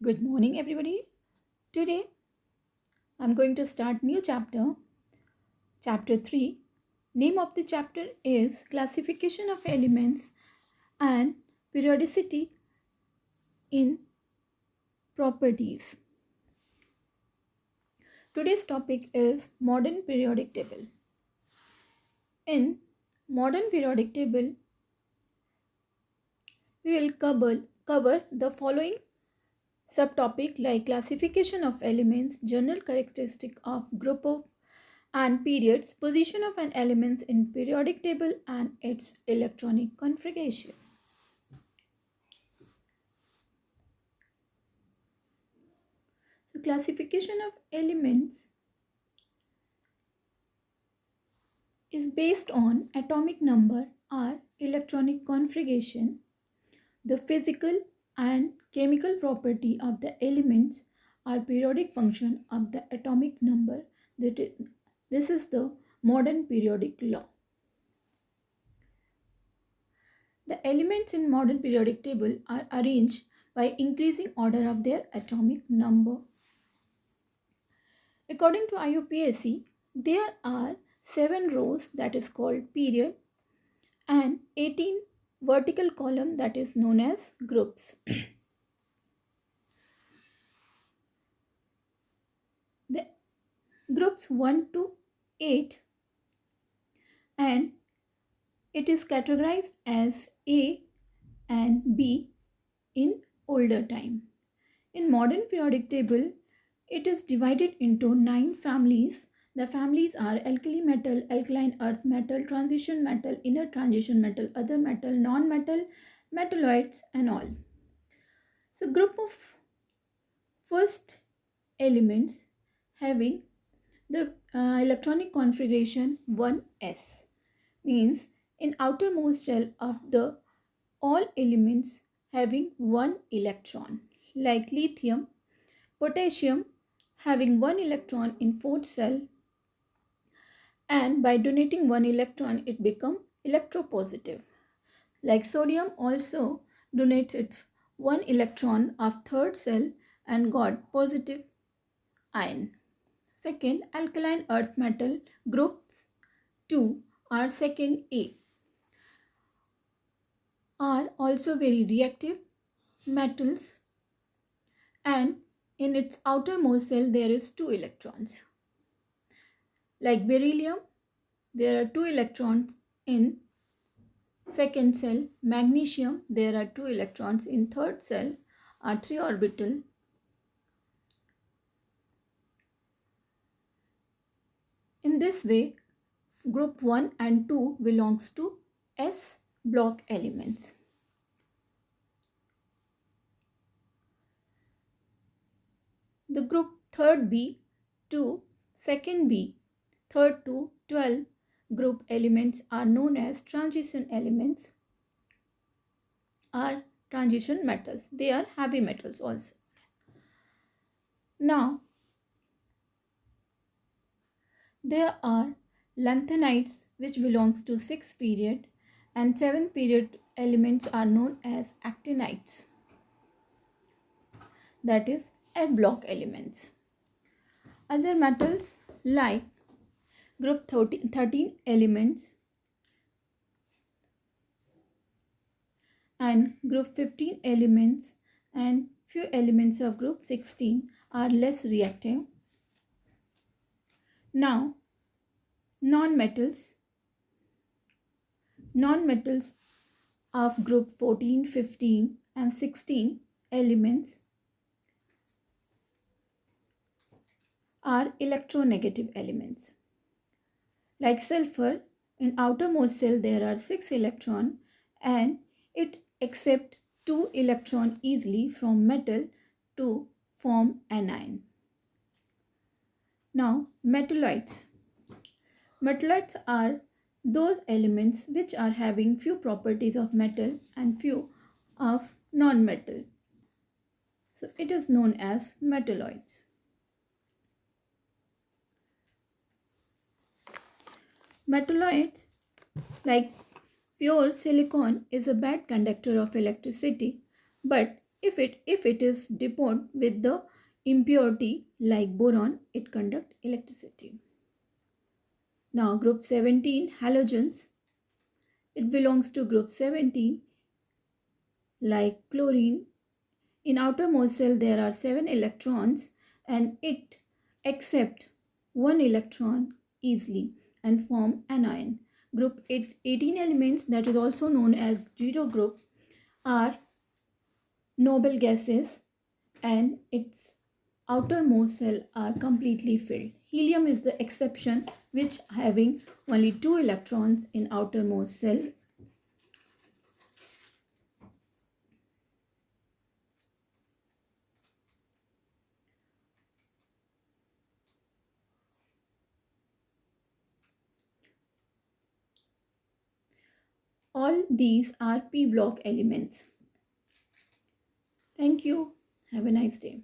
Good morning, everybody. Today, I'm going to start new chapter 3. Name of the chapter is Classification of Elements and Periodicity in Properties. Today's topic is Modern Periodic Table. In Modern Periodic Table, we will cover the following subtopic like classification of elements, general characteristic of group of and periods, position of an element in periodic table and its electronic configuration. So classification of elements is based on atomic number or electronic configuration. The physical and chemical property of the elements are periodic function of the atomic number. This is the modern periodic law. The elements in modern periodic table are arranged by increasing order of their atomic number. According to IUPAC, there are 7 rows that is called period and 18 vertical column that is known as groups. The groups 1 to 8 and it is categorized as A and B in older time. In modern periodic table, it is divided into 9 families. The families are alkali metal, alkaline earth metal, transition metal, inner transition metal, other metal, non-metal, metalloids and all. So group of first elements having the electronic configuration 1s means in outermost shell of the all elements having one electron like lithium, potassium having one electron in fourth cell, and by donating one electron it become electropositive. Like sodium also donates its one electron of third cell and got positive ion. Second, alkaline earth metal groups 2 are second A are also very reactive metals, and in its outermost cell there is 2 electrons. Like beryllium, there are 2 electrons in second cell. Magnesium, there are 2 electrons in third cell, are 3 orbital. In this way, group 1 and 2 belongs to S block elements. The group third B to second B, third to 12 group elements are known as transition elements or transition metals. They are heavy metals also. Now, there are lanthanides which belongs to 6th period and 7th period elements are known as actinides. That is F block elements. Other metals like group 13 elements and group 15 elements and few elements of group 16 are less reactive. Now, non-metals of group 14, 15 and 16 elements are electronegative elements. Like sulfur, in outermost cell there are 6 electrons and it accepts 2 electrons easily from metal to form anion. Now, metalloids. Metalloids are those elements which are having few properties of metal and few of non-metal. So it is known as metalloids. Metalloids like pure silicon is a bad conductor of electricity, but If it is doped with the impurity like boron, it conduct electricity. Now group 17 halogens, it belongs to group 17 like chlorine. In outermost shell there are 7 electrons and it accept 1 electron easily and form anion. Group 18 elements, that is also known as zero group, are noble gases and its outermost cell are completely filled. Helium is the exception, which having only 2 electrons in outermost cell. All these are p block elements. Thank you. Have a nice day.